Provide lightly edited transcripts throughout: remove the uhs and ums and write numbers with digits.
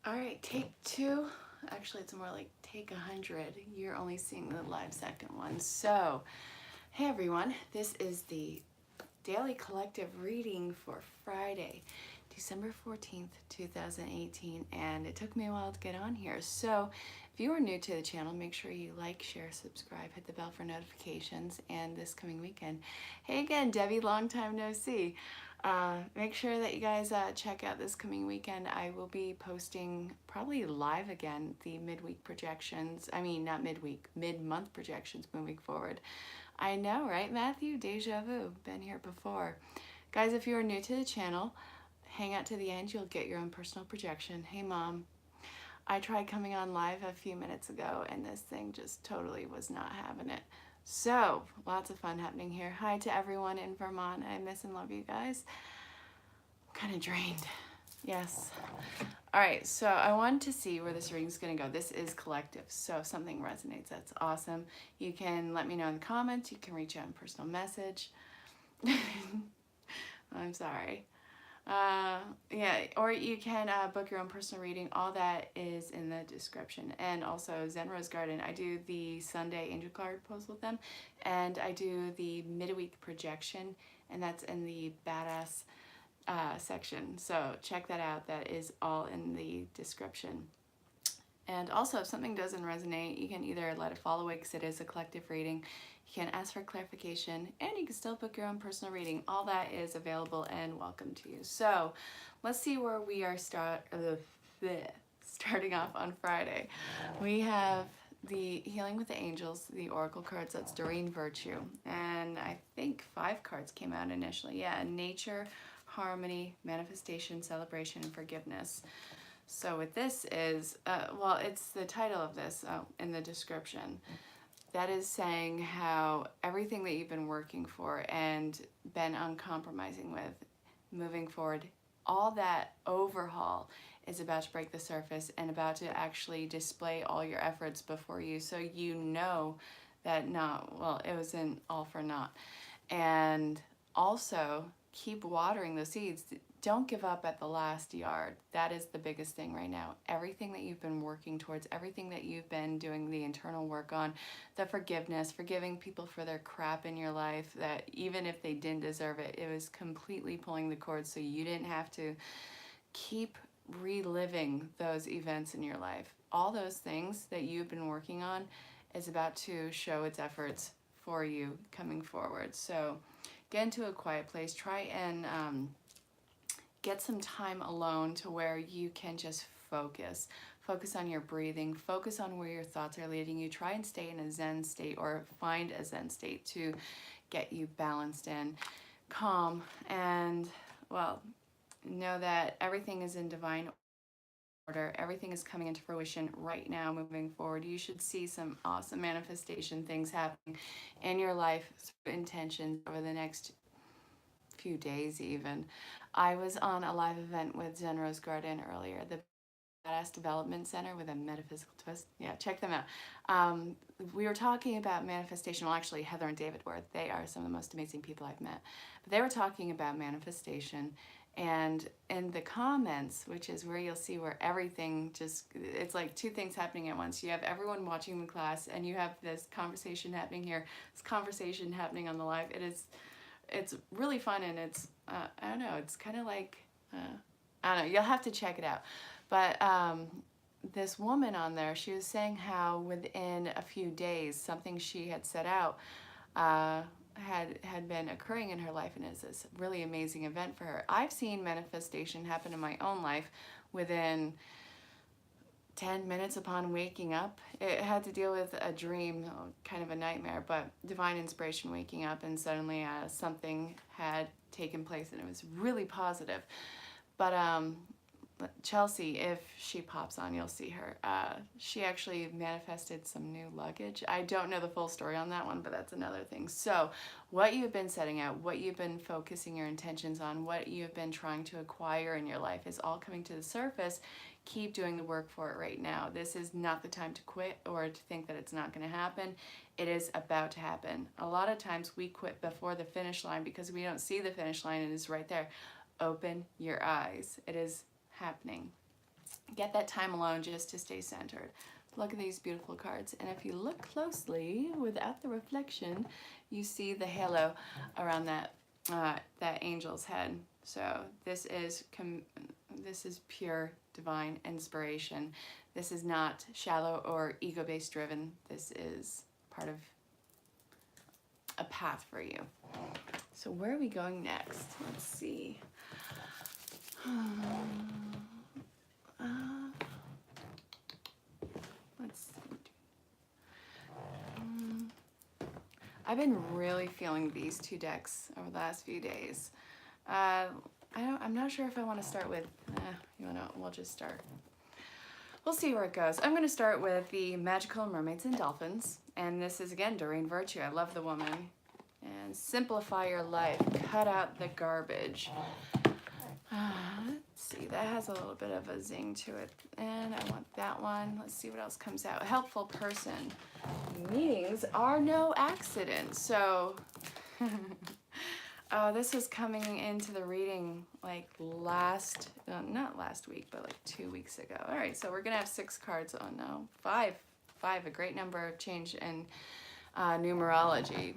All right, take two. Actually, it's more like take 100. You're only seeing the live second one. So, hey everyone, this is the daily collective reading for Friday, December 14th, 2018, and it took me a while to get on here. So, if you are new to the channel, make sure you like, share, subscribe, hit the bell for notifications, and this coming weekend. Hey again, Debbie, long time no see. Make sure that you guys check out this coming weekend. I will be posting probably live again the midweek projections. I mean, not midweek, mid-month projections moving forward. I know, right, Matthew? Deja vu. Been here before. Guys, if you are new to the channel, hang out to the end. You'll get your own personal projection. Hey, Mom. I tried coming on live a few minutes ago, and this thing just totally was not having it. So, lots of fun happening here. Hi to everyone in Vermont. I miss and love you guys. I'm kind of drained. Yes. All right, so I wanted to see where this reading's going to go. This is collective, so if something resonates, that's awesome. You can let me know in the comments. You can reach out in personal message. I'm sorry. Yeah, or you can book your own personal reading. All that is in the description. And also Zen Rose Garden, I do the Sunday angel card pulls with them, and I do the midweek projection, and that's in the badass section. So check that out. That is all in the description. And also, if something doesn't resonate, you can either let it fall away because it is a collective reading. You can ask for clarification, and you can still book your own personal reading. All that is available and welcome to you. So let's see where we are starting off on Friday. We have the Healing with the Angels, the Oracle cards. That's Doreen Virtue. And I think 5 cards came out initially. Yeah, Nature, Harmony, Manifestation, Celebration, and Forgiveness. So what this is, well, it's the title of this in the description. That is saying how everything that you've been working for and been uncompromising with, moving forward, all that overhaul is about to break the surface and about to actually display all your efforts before you, so you know that it wasn't all for naught. And also keep watering the seeds. Don't give up at the last yard. That is the biggest thing right now. Everything that you've been working towards, everything that you've been doing the internal work on, the forgiveness, forgiving people for their crap in your life, that even if they didn't deserve it, it was completely pulling the cord so you didn't have to keep reliving those events in your life. All those things that you've been working on is about to show its efforts for you coming forward. So get into a quiet place. Try and get some time alone to where you can just focus. Focus on your breathing. Focus on where your thoughts are leading you. Try and stay in a Zen state, or find a Zen state to get you balanced and calm. And, well, know that everything is in divine order. Everything is coming into fruition right now moving forward. You should see some awesome manifestation things happening in your life, intentions over the next few days even. I was on a live event with Zen Rose Garden earlier, the Badass Development Center with a metaphysical twist. Yeah, check them out. We were talking about manifestation. Well, actually, Heather and David were. They are some of the most amazing people I've met. But they were talking about manifestation. And in the comments, which is where you'll see where everything just, it's like 2 things happening at once. You have everyone watching the class, and you have this conversation happening here, this conversation happening on the live. It's really fun, and it's, I don't know, it's kind of like, I don't know, you'll have to check it out. But this woman on there, she was saying how within a few days, something she had set out had been occurring in her life, and it's this really amazing event for her. I've seen manifestation happen in my own life within 10 minutes upon waking up. It had to deal with a dream, kind of a nightmare, but divine inspiration, waking up, and suddenly something had taken place, and it was really positive. But Chelsea, if she pops on, you'll see her. She actually manifested some new luggage. I don't know the full story on that one, but that's another thing. So what you've been setting out, what you've been focusing your intentions on, what you've been trying to acquire in your life is all coming to the surface. Keep doing the work for it right now. This is not the time to quit or to think that it's not going to happen. It is about to happen. A lot of times we quit before the finish line because we don't see the finish line, and it's right there. Open your eyes. It is happening. Get that time alone just to stay centered. Look at these beautiful cards. And if you look closely, without the reflection, you see the halo around that that angel's head. So this is pure divine inspiration. This is not shallow or ego-based driven. This is part of a path for you. So where are we going next? Let's see. Let's see. I've been really feeling these two decks over the last few days. I'm not sure if I want to start with, we'll just start. We'll see where it goes. I'm going to start with the Magical Mermaids and Dolphins. And this is, again, Doreen Virtue. I love the woman. And simplify your life. Cut out the garbage. Let's see. That has a little bit of a zing to it. And I want that one. Let's see what else comes out. Helpful person. Meetings are no accident. So... Oh, this was coming into the reading like not last week, but like 2 weeks ago. All right, so we're gonna have 6 cards. Oh no, five, a great number of change in numerology.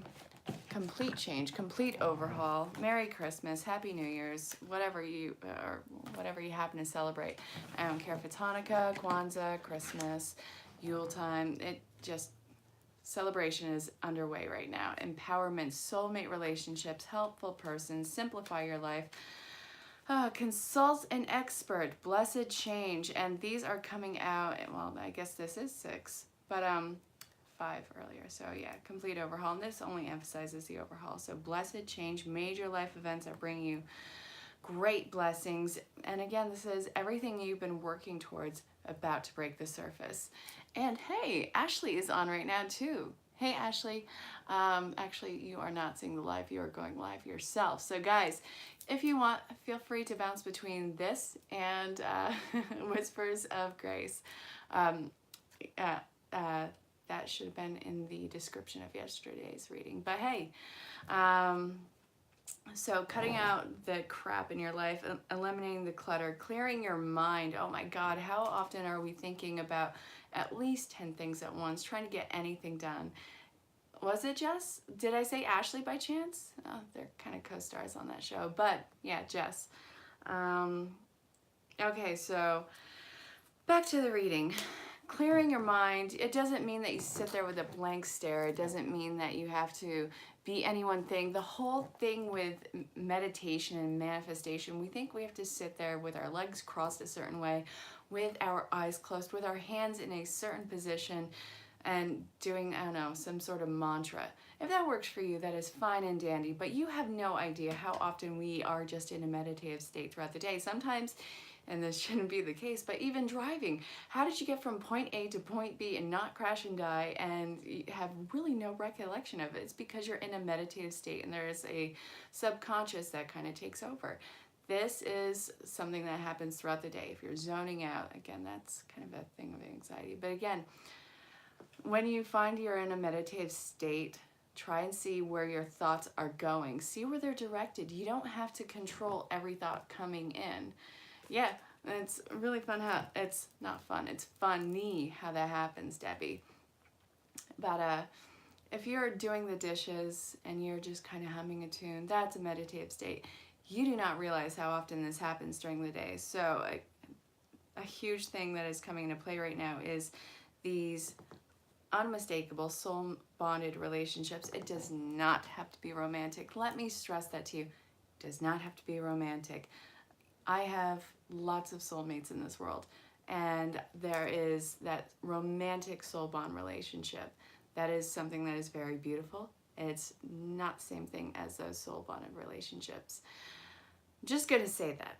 Complete change, complete overhaul. Merry Christmas, Happy New Year's, whatever you happen to celebrate. I don't care if it's Hanukkah, Kwanzaa, Christmas, Yule time. Celebration is underway right now. Empowerment, soulmate relationships, helpful persons, simplify your life, consult an expert, blessed change, and these are coming out, well, I guess this is 6, but 5 earlier, so yeah, complete overhaul, and this only emphasizes the overhaul. So blessed change, major life events are bringing you great blessings, and again, this is everything you've been working towards about to break the surface. And hey, Ashley is on right now too. Hey Ashley, actually you are not seeing the live, you are going live yourself. So guys, if you want, feel free to bounce between this and Whispers of Grace. That should have been in the description of yesterday's reading. But hey, so cutting out the crap in your life, eliminating the clutter, clearing your mind. Oh my God, how often are we thinking about at least 10 things at once, trying to get anything done? Was it Jess? Did I say Ashley by chance? Oh, they're kind of co-stars on that show, but yeah, Jess. Okay, so back to the reading. Clearing your mind, it doesn't mean that you sit there with a blank stare. It doesn't mean that you have to be any one thing. The whole thing with meditation and manifestation, we think we have to sit there with our legs crossed a certain way, with our eyes closed, with our hands in a certain position, and doing, I don't know, some sort of mantra. If that works for you, that is fine and dandy, but you have no idea how often we are just in a meditative state throughout the day. Sometimes, and this shouldn't be the case, but even driving, how did you get from point A to point B and not crash and die and have really no recollection of it? It's because you're in a meditative state and there is a subconscious that kind of takes over. This is something that happens throughout the day. If you're zoning out, again, that's kind of a thing of anxiety. But again, when you find you're in a meditative state, try and see where your thoughts are going. See where they're directed. You don't have to control every thought coming in. Yeah, it's really fun how, it's not fun, it's funny how that happens, Debbie. But if you're doing the dishes and you're just kind of humming a tune, that's a meditative state. You do not realize how often this happens during the day. So a huge thing that is coming into play right now is these unmistakable soul bonded relationships. It does not have to be romantic. Let me stress that to you. It does not have to be romantic. I have lots of soulmates in this world, and there is that romantic soul bond relationship. That is something that is very beautiful. It's not the same thing as those soul bonded relationships. Just gonna say that.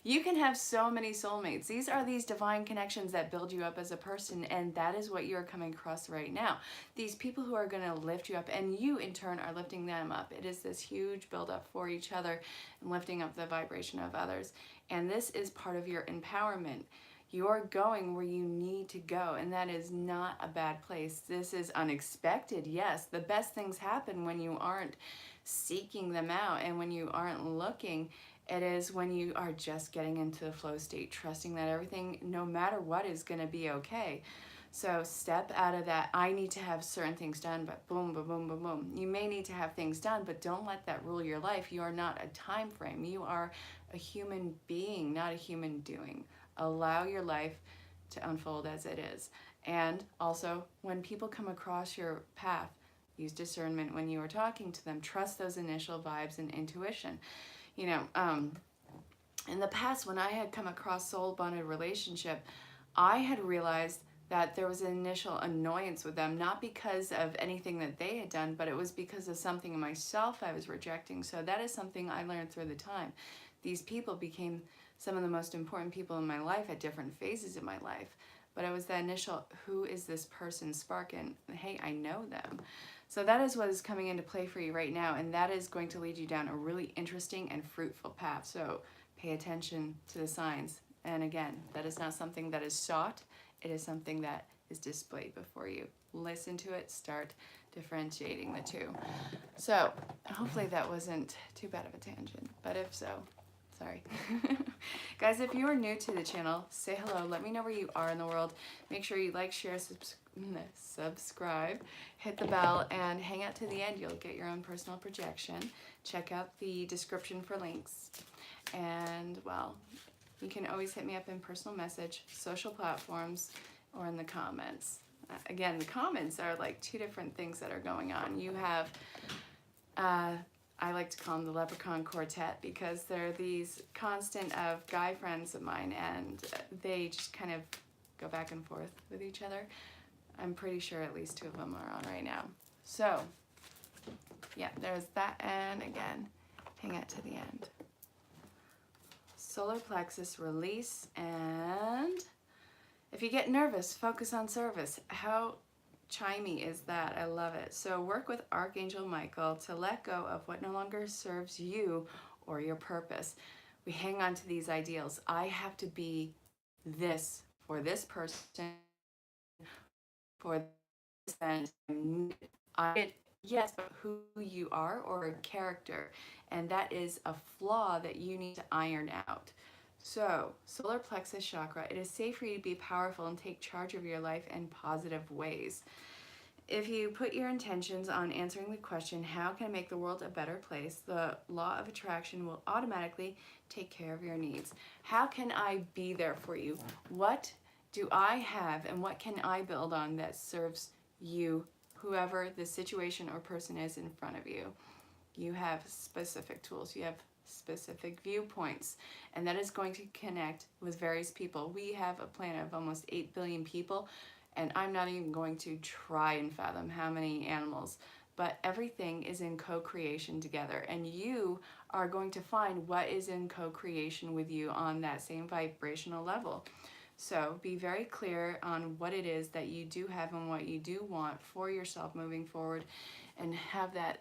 You can have so many soulmates. These are these divine connections that build you up as a person, and that is what you're coming across right now. These people who are gonna lift you up, and you in turn are lifting them up. It is this huge buildup for each other and lifting up the vibration of others. And this is part of your empowerment. You're going where you need to go, and that is not a bad place. This is unexpected, yes. The best things happen when you aren't seeking them out and when you aren't looking. It is when you are just getting into the flow state, trusting that everything, no matter what, is going to be okay. So step out of that, I need to have certain things done, but boom, boom, boom, boom, boom. You may need to have things done, but don't let that rule your life. You are not a time frame. You are a human being, not a human doing. Allow your life to unfold as it is. And also, when people come across your path, use discernment when you are talking to them. Trust those initial vibes and intuition. You know, in the past, when I had come across soul-bonded relationship, I had realized that there was an initial annoyance with them, not because of anything that they had done, but it was because of something in myself I was rejecting. So that is something I learned through the time. These people became some of the most important people in my life at different phases of my life. But it was that initial, who is this person spark? And hey, I know them. So that is what is coming into play for you right now. And that is going to lead you down a really interesting and fruitful path. So pay attention to the signs. And again, that is not something that is sought. It is something that is displayed before you. Listen to it, start differentiating the two. So hopefully that wasn't too bad of a tangent, but if so, sorry. Guys, if you are new to the channel, say hello. Let me know where you are in the world. Make sure you like, share, subscribe, hit the bell, and hang out to the end. You'll get your own personal projection. Check out the description for links. And, well, you can always hit me up in personal message, social platforms, or in the comments. Again, the comments are like two different things that are going on. You have, I like to call them the Leprechaun Quartet, because they're these constant of guy friends of mine, and they just kind of go back and forth with each other. I'm pretty sure at least 2 of them are on right now. So, yeah, there's that, and again, hang out to the end. Solar plexus release, and if you get nervous, focus on service. How chimey is that? I love it. So work with Archangel Michael to let go of what no longer serves you or your purpose. We hang on to these ideals. I have to be this for this person, for this event. Yes, but who you are, or a character. And that is a flaw that you need to iron out. So, solar plexus chakra, it is safe for you to be powerful and take charge of your life in positive ways. If you put your intentions on answering the question, how can I make the world a better place? The law of attraction will automatically take care of your needs. How can I be there for you? What do I have, and what can I build on that serves you, whoever the situation or person is in front of you? You have specific tools. You have specific viewpoints, and that is going to connect with various people. We have a planet of almost 8 billion people, and I'm not even going to try and fathom how many animals, but everything is in co-creation together, and you are going to find what is in co-creation with you on that same vibrational level. So be very clear on what it is that you do have and what you do want for yourself moving forward, and have that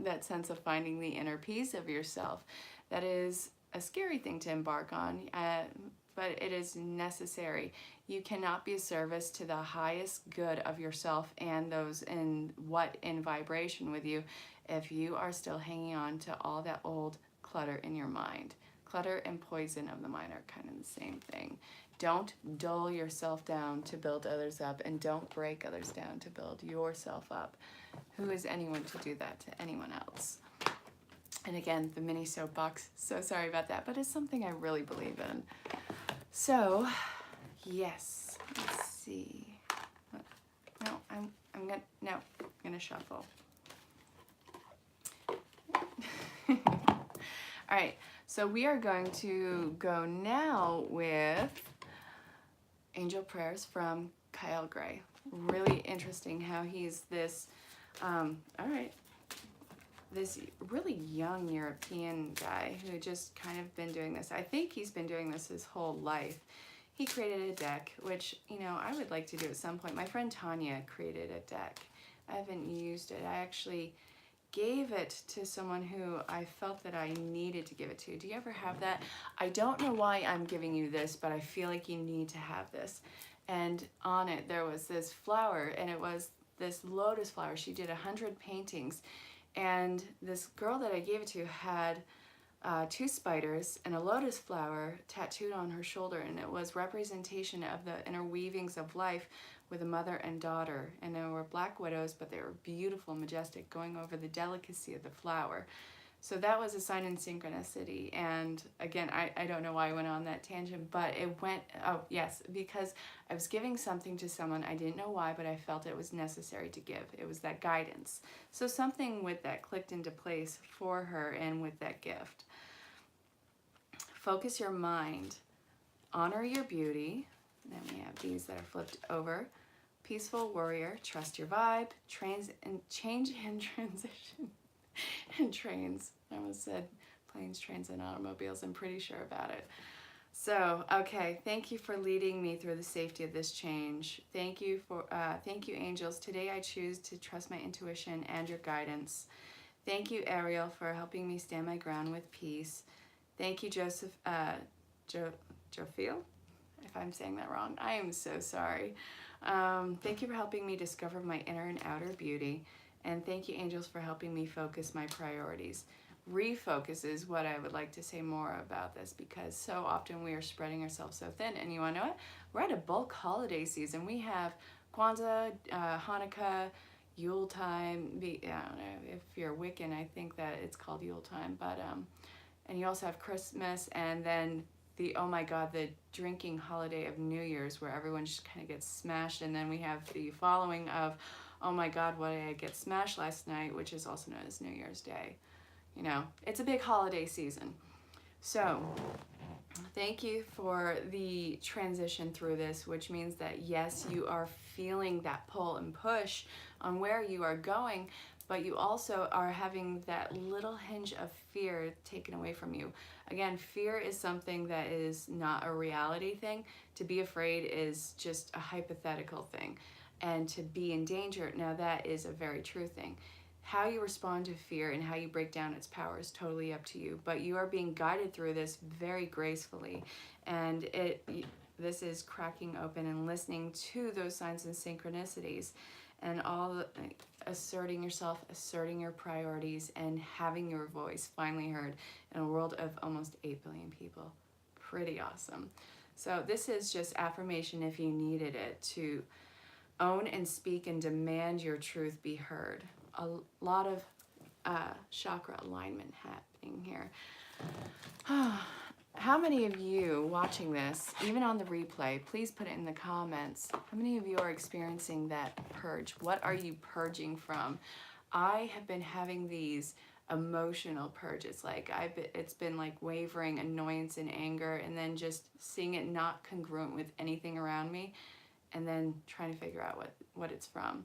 that sense of finding the inner peace of yourself. That is a scary thing to embark on, but it is necessary. You cannot be a service to the highest good of yourself and those in vibration with you if you are still hanging on to all that old clutter in your mind. Clutter and poison of the mind are kind of the same thing. Don't dull yourself down to build others up, and don't break others down to build yourself up. Who is anyone to do that to anyone else? And again, the mini soapbox, so sorry about that, but it's something I really believe in. So, yes, let's see. No, I'm gonna shuffle. All right, so we are going to go now with Angel Prayers from Kyle Gray. Really interesting how he's this, this really young European guy who just kind of been doing this. I think he's been doing this his whole life. He created a deck, which, you know, I would like to do at some point. My friend Tanya created a deck. I haven't used it. I actually gave it to someone who I felt that I needed to give it to. Do you ever have that? I don't know why I'm giving you this, but I feel like you need to have this. And on it, there was this flower, and it was this lotus flower. She did 100 paintings. And this girl that I gave it to had 2 spiders and a lotus flower tattooed on her shoulder, and it was representation of the interweavings of life with a mother and daughter. And there were black widows, but they were beautiful, majestic, going over the delicacy of the flower. So that was a sign in synchronicity. And again, I don't know why I went on that tangent, but it went, oh yes, because I was giving something to someone. I didn't know why, but I felt it was necessary to give. It was that guidance. So something with that clicked into place for her and with that gift. Focus your mind. Honor your beauty. Then we have these that are flipped over. Peaceful warrior. Trust your vibe. Change and transition. And trains. I almost said planes, trains, and automobiles. I'm pretty sure about it. So, okay, thank you for leading me through the safety of this change. Thank you, angels. Today I choose to trust my intuition and your guidance. Thank you, Ariel, for helping me stand my ground with peace. Thank you, Joseph, Jophiel, if I'm saying that wrong. I am so sorry. Thank you for helping me discover my inner and outer beauty. And thank you, angels, for helping me focus my priorities. Refocus is what I would like to say more about this, because so often we are spreading ourselves so thin. And you want to know what? We're at a bulk holiday season. We have Kwanzaa, Hanukkah, Yule time. I don't know if you're Wiccan, I think that it's called Yule time. But and you also have Christmas, and then the, oh my God, the drinking holiday of New Year's, where everyone just kind of gets smashed. And then we have the following of, oh my God, what did I get smashed last night, which is also known as New Year's Day. You know, it's a big holiday season. So thank you for the transition through this, which means that yes, you are feeling that pull and push on where you are going, but you also are having that little hinge of fear taken away from you. Again, fear is something that is not a reality thing. To be afraid is just a hypothetical thing. And to be in danger, now that is a very true thing. How you respond to fear and how you break down its power is totally up to you. But you are being guided through this very gracefully. And this is cracking open and listening to those signs and synchronicities. And all asserting yourself, asserting your priorities, and having your voice finally heard in a world of almost 8 billion people. Pretty awesome. So this is just affirmation if you needed it, to own and speak and demand your truth be heard. A lot of chakra alignment happening here. How many of you watching this, even on the replay, please put it in the comments. How many of you are experiencing that purge? What are you purging from? I have been having these emotional purges. Like it's been like wavering, annoyance, and anger, and then just seeing it not congruent with anything around me, and then trying to figure out what it's from.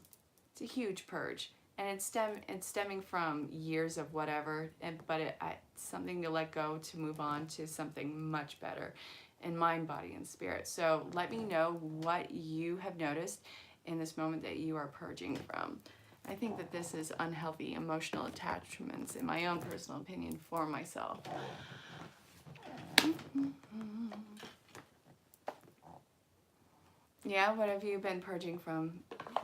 It's a huge purge. And it's stemming from years of whatever, but it's something to let go, to move on to something much better in mind, body, and spirit. So let me know what you have noticed in this moment that you are purging from. I think that this is unhealthy emotional attachments, in my own personal opinion, for myself. Yeah, what have you been purging from?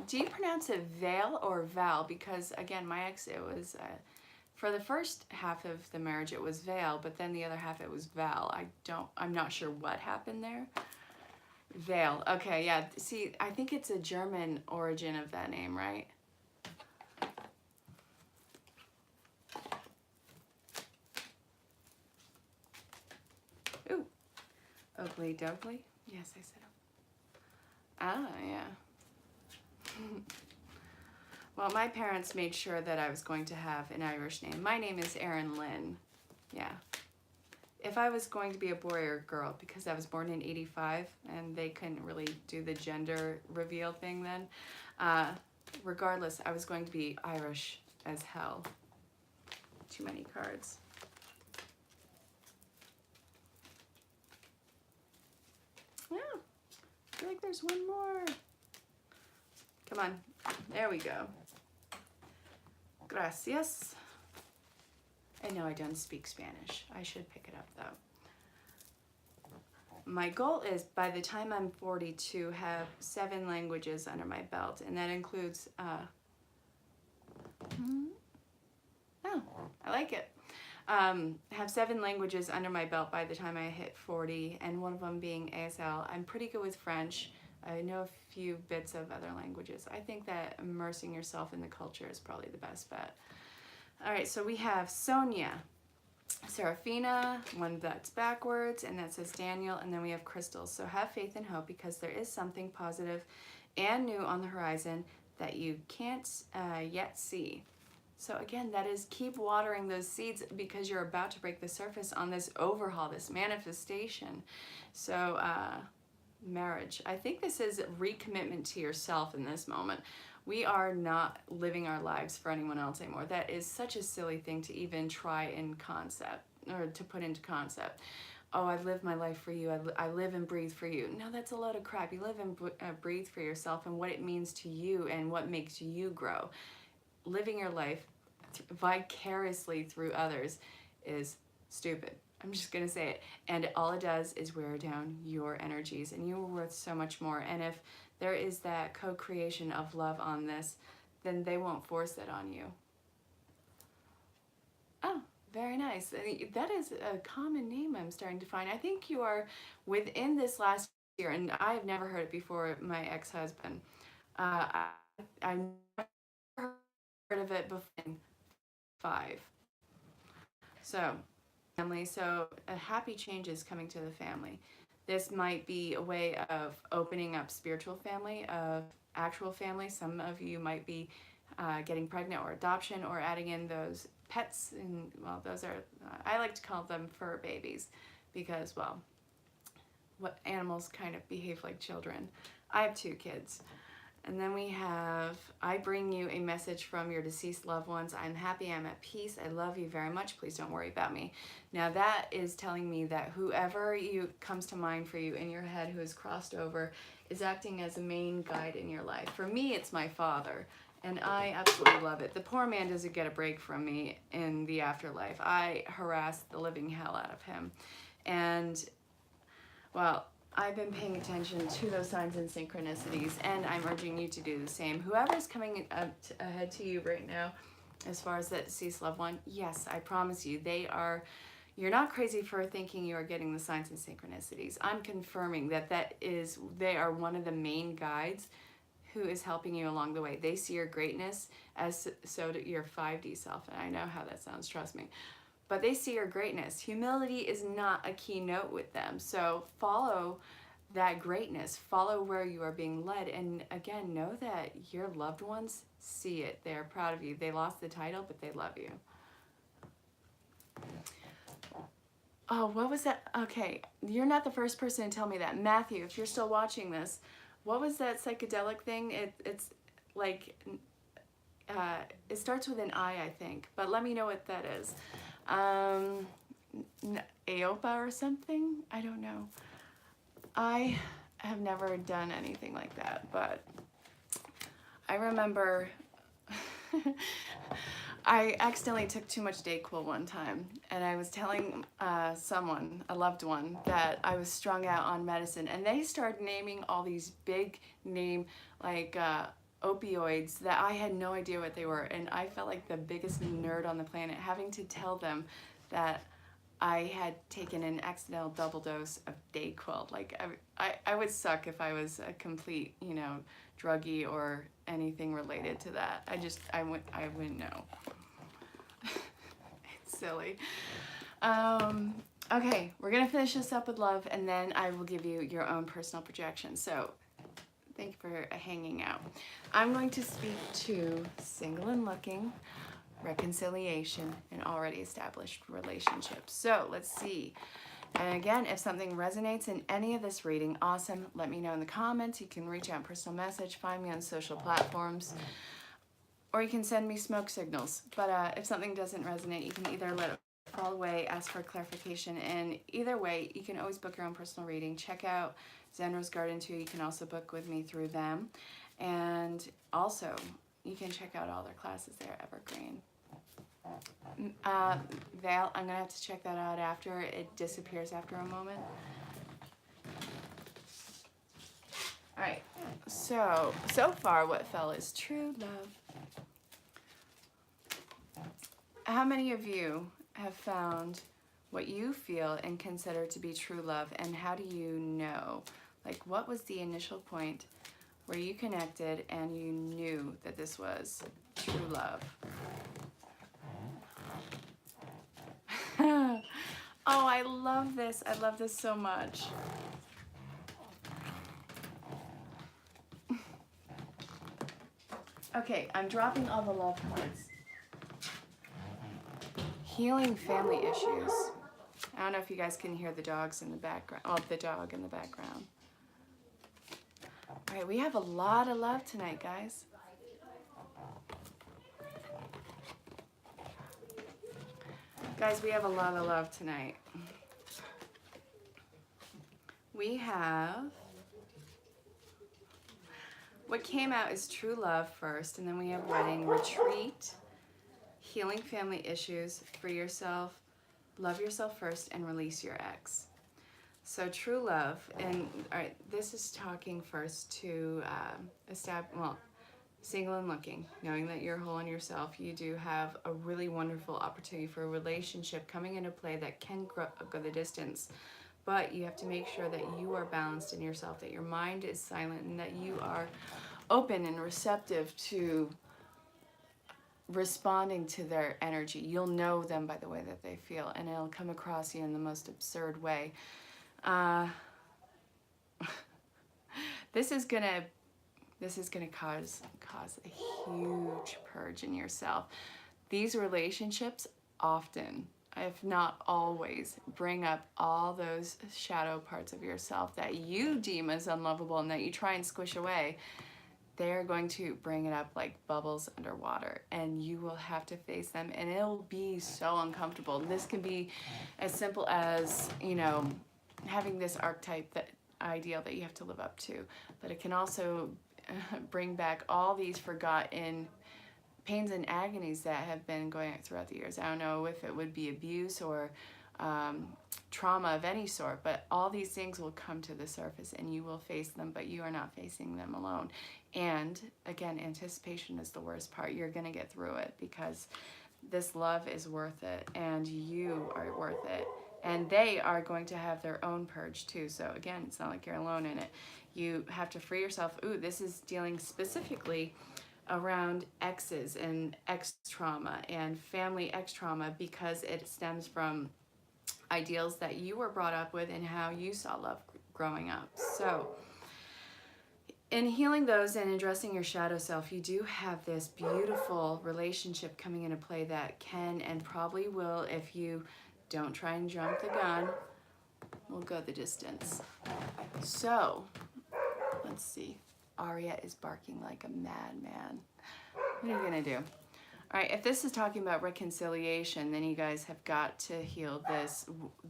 Do you pronounce it veil or val? Because again, my ex, it was, for the first half of the marriage, it was veil, but then the other half, it was val. I'm not sure what happened there. Veil, okay, yeah. See, I think it's a German origin of that name, right? Ooh, Oakley Doakley. Yes, I said Ah, yeah. Well, my parents made sure that I was going to have an Irish name. My name is Erin Lynn. Yeah. If I was going to be a boy or a girl, because I was born in 85 and they couldn't really do the gender reveal thing then, regardless, I was going to be Irish as hell. Too many cards. Yeah. I feel like there's one more. Come on. There we go. Gracias. I know I don't speak Spanish. I should pick it up though. My goal is, by the time I'm 40, to have 7 languages under my belt, and that includes, oh, I like it. Have 7 languages under my belt by the time I hit 40, and one of them being ASL. I'm pretty good with French. I know a few bits of other languages. I think that immersing yourself in the culture is probably the best bet. All right, so we have Sonia, Serafina, one that's backwards, and that says Daniel, and then we have Crystals. So have faith and hope, because there is something positive and new on the horizon that you can't yet see. So again, that is, keep watering those seeds, because you're about to break the surface on this overhaul, this manifestation. So marriage, I think this is recommitment to yourself in this moment. We are not living our lives for anyone else anymore. That is such a silly thing to even try in concept, or to put into concept. Oh, I live my life for you. I live and breathe for you. No, that's a load of crap. You live and breathe for yourself and what it means to you and what makes you grow. Living your life vicariously through others is stupid. I'm just gonna say it. And all it does is wear down your energies, and you are worth so much more. And if there is that co-creation of love on this, then they won't force it on you. Oh, very nice. That is a common name I'm starting to find. I think you are within this last year, and I have never heard it before, my ex-husband. I've never heard of it before. 5. So, family. So a happy change is coming to the family. This might be a way of opening up spiritual family, of actual family. Some of you might be getting pregnant or adoption, or adding in those pets. And well, those are, I like to call them fur babies, because, well, what animals kind of behave like children. I have 2 kids. And then we have, I bring you a message from your deceased loved ones. I'm happy, I'm at peace, I love you very much, please don't worry about me. Now that is telling me that whoever comes to mind for you in your head who has crossed over is acting as a main guide in your life. For me, it's my father, and I absolutely love it. The poor man doesn't get a break from me in the afterlife. I harass the living hell out of him. And, well, I've been paying attention to those signs and synchronicities, and I'm urging you to do the same. Whoever's coming up ahead to you right now, as far as that deceased loved one, yes, I promise you, you're not crazy for thinking you are getting the signs and synchronicities. I'm confirming that they are one of the main guides who is helping you along the way. They see your greatness, as so do your 5D self, and I know how that sounds, trust me. But they see your greatness. Humility is not a keynote with them. So follow that greatness. Follow where you are being led. And again, know that your loved ones see it. They're proud of you. They lost the title, but they love you. Oh, what was that? Okay, you're not the first person to tell me that. Matthew, if you're still watching this, what was that psychedelic thing? It's like, it starts with an I think. But let me know what that is. Aopa or something? I don't know. I have never done anything like that, but I remember I accidentally took too much Dayquil one time, and I was telling someone, a loved one, that I was strung out on medicine, and they started naming all these big name, like, opioids that I had no idea what they were, and I felt like the biggest nerd on the planet having to tell them that I had taken an accidental double dose of Dayquil. Like, I would suck if I was a complete, druggie or anything related to that. I wouldn't know. It's silly. Okay, we're gonna finish this up with love, and then I will give you your own personal projection. So thank you for hanging out. I'm going to speak to single and looking, reconciliation, and already established relationships. So let's see. And again, if something resonates in any of this reading, awesome. Let me know in the comments. You can reach out in personal message, find me on social platforms, or you can send me smoke signals. But if something doesn't resonate, you can either let it fall away, ask for clarification, and either way, you can always book your own personal reading. Check out Zen Rose Garden too. You can also book with me through them. And also, you can check out all their classes there, Evergreen. Val, I'm gonna have to check that out after. It disappears after a moment. All right, so far what fell is true love. How many of you have found what you feel and consider to be true love, and how do you know? Like, what was the initial point where you connected and you knew that this was true love? Oh, I love this. I love this so much. Okay, I'm dropping all the love cards. Healing family issues. I don't know if you guys can hear the dogs in the background. Oh, the dog in the background. All right, we have a lot of love tonight, guys. Guys, we have a lot of love tonight. We have, what came out is true love first, and then we have wedding, retreat, healing family issues, free yourself, love yourself first, and release your ex. So true love, and all right, this is talking first to single and looking, knowing that you're whole in yourself. You do have a really wonderful opportunity for a relationship coming into play that can go the distance. But you have to make sure that you are balanced in yourself, that your mind is silent, and that you are open and receptive to responding to their energy. You'll know them by the way that they feel, and it'll come across you in the most absurd way. This is gonna cause a huge purge in yourself. These relationships often, if not always, bring up all those shadow parts of yourself that you deem as unlovable and that you try and squish away. They're going to bring it up like bubbles underwater, and you will have to face them, and it'll be so uncomfortable. This can be as simple as, you know, having this archetype, that ideal that you have to live up to, but it can also bring back all these forgotten pains and agonies that have been going throughout the years. I don't know if it would be abuse or trauma of any sort, but all these things will come to the surface and you will face them, but you are not facing them alone. And again, anticipation is the worst part. You're going to get through it because this love is worth it and you are worth it. And they are going to have their own purge too. So again, it's not like you're alone in it. You have to free yourself. Ooh, this is dealing specifically around exes and ex trauma and family ex trauma, because it stems from ideals that you were brought up with and how you saw love growing up. So in healing those and addressing your shadow self, you do have this beautiful relationship coming into play that can and probably will, if you don't try and jump the gun, will go the distance. So let's see. Arya is barking like a madman. What are you gonna do? All right, if this is talking about reconciliation, then you guys have got to heal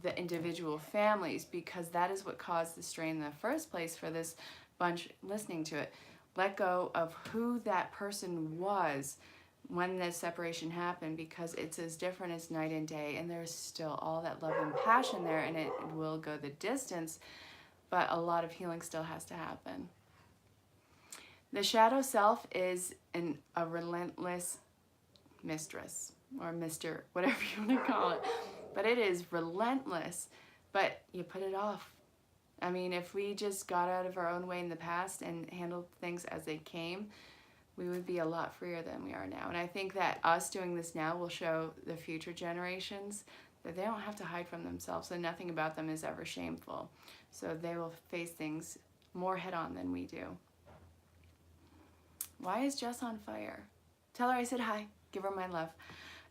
the individual families, because that is what caused the strain in the first place for this bunch listening to it. Let go of who that person was when the separation happened, because it's as different as night and day, and there's still all that love and passion there, and it will go the distance, but a lot of healing still has to happen. The shadow self is a relentless mistress, or mister, whatever you want to call it, but it is relentless, but you put it off. I mean, if we just got out of our own way in the past and handled things as they came, we would be a lot freer than we are now. And I think that us doing this now will show the future generations that they don't have to hide from themselves, and nothing about them is ever shameful. So they will face things more head on than we do. Why is Jess on fire? Tell her I said hi. Give her my love.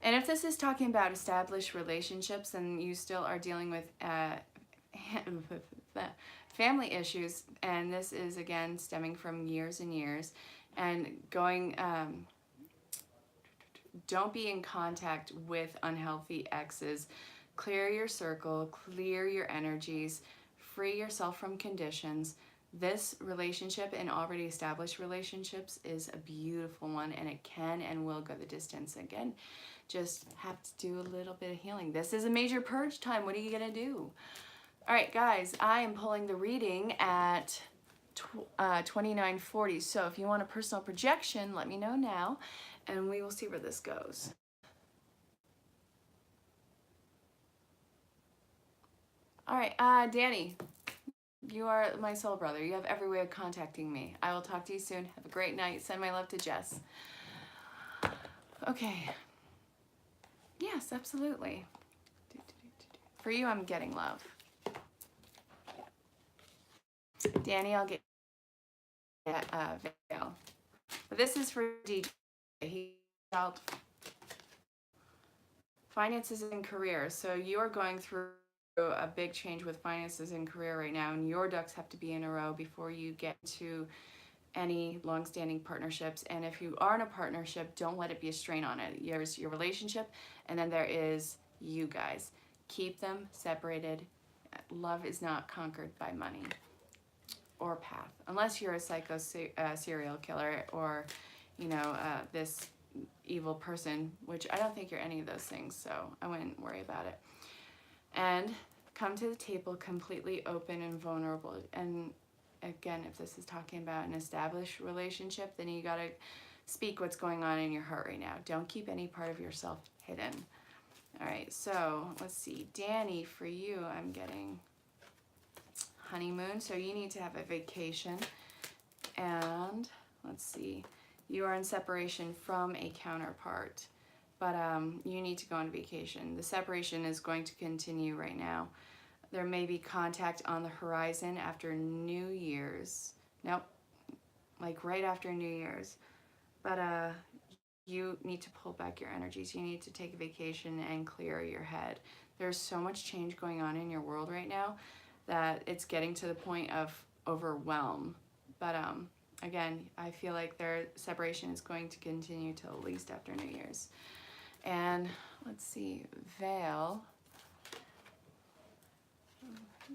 And if this is talking about established relationships and you still are dealing with family issues, and this is again stemming from years and years, and going, don't be in contact with unhealthy exes. Clear your circle, clear your energies, free yourself from conditions. This relationship and already established relationships is a beautiful one, and it can and will go the distance. Again, just have to do a little bit of healing. This is a major purge time. What are you going to do? All right, guys, I am pulling the reading at 29:40. So if you want a personal projection, let me know now, and we will see where this goes. All right, Danny, you are my soul brother. You have every way of contacting me. I will talk to you soon. Have a great night. Send my love to Jess. Okay. Yes, absolutely. For you, I'm getting love. Danny, I'll get Vale. But this is for DJ. He felt finances and career. So you are going through a big change with finances and career right now, and your ducks have to be in a row before you get to any long-standing partnerships. And if you are in a partnership, don't let it be a strain on it. There's your relationship, and then there is you guys. Keep them separated. Love is not conquered by money or path, unless you're a psycho serial killer or, you know, this evil person, which I don't think you're any of those things, so I wouldn't worry about it. And come to the table completely open and vulnerable. And again, if this is talking about an established relationship, then you gotta speak what's going on in your heart right now. Don't keep any part of yourself hidden. All right, so let's see. Danny, for you, I'm getting honeymoon. So you need to have a vacation. And let's see. You are in separation from a counterpart, but you need to go on vacation. The separation is going to continue right now. There may be contact on the horizon after New Year's. Nope, like right after New Year's. But you need to pull back your energies. You need to take a vacation and clear your head. There's so much change going on in your world right now that it's getting to the point of overwhelm. But again, I feel like their separation is going to continue till at least after New Year's. And let's see, Vale,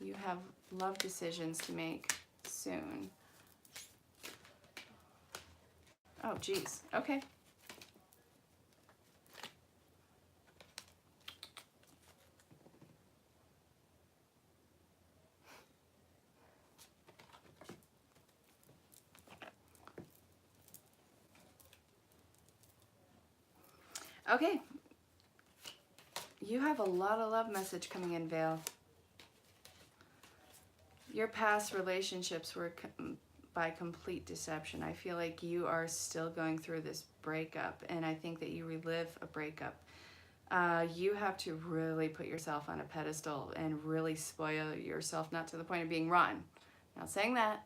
you have love decisions to make soon. Oh, geez. Okay. Okay. You have a lot of love message coming in, Vale. Your past relationships were by complete deception. I feel like you are still going through this breakup, and I think that you relive a breakup. You have to really put yourself on a pedestal and really spoil yourself, not to the point of being rotten. Not saying that.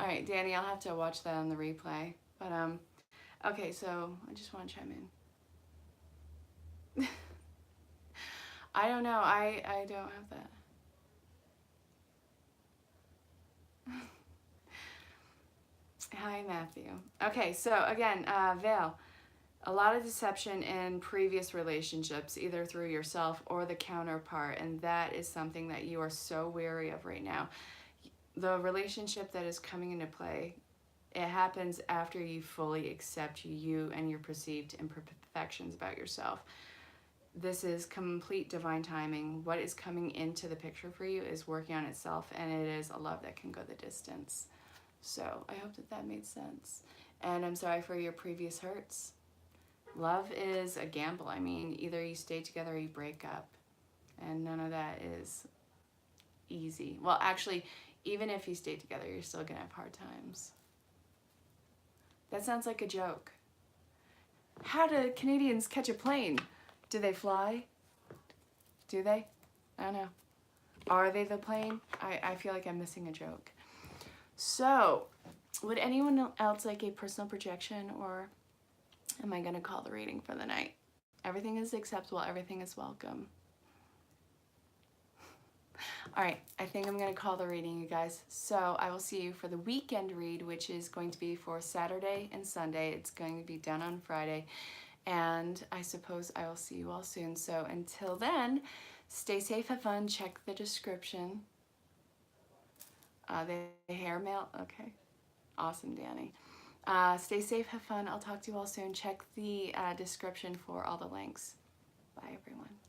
All right, Danny, I'll have to watch that on the replay. But okay, so I just want to chime in. I don't know. I don't have that. Hi, Matthew. Okay, so again, Vale, a lot of deception in previous relationships, either through yourself or the counterpart, and that is something that you are so wary of right now. The relationship that is coming into play, it happens after you fully accept you and your perceived imperfections about yourself. This is complete divine timing. What is coming into the picture for you is working on itself, and it is a love that can go the distance. So I hope that that made sense. And I'm sorry for your previous hurts. Love is a gamble. I mean, either you stay together or you break up. And none of that is easy. Well, actually, even if you stay together, you're still going to have hard times. That sounds like a joke. How do Canadians catch a plane? Do they fly? Do they? I don't know. Are they the plane? I feel like I'm missing a joke. So, would anyone else like a personal projection, or am I going to call the reading for the night? Everything is acceptable. Everything is welcome. All right, I think I'm going to call the reading, you guys. So I will see you for the weekend read, which is going to be for Saturday and Sunday. It's going to be done on Friday. And I suppose I will see you all soon. So until then, stay safe, have fun, check the description. The hair mail, okay. Awesome, Danny. Stay safe, have fun. I'll talk to you all soon. Check the description for all the links. Bye, everyone.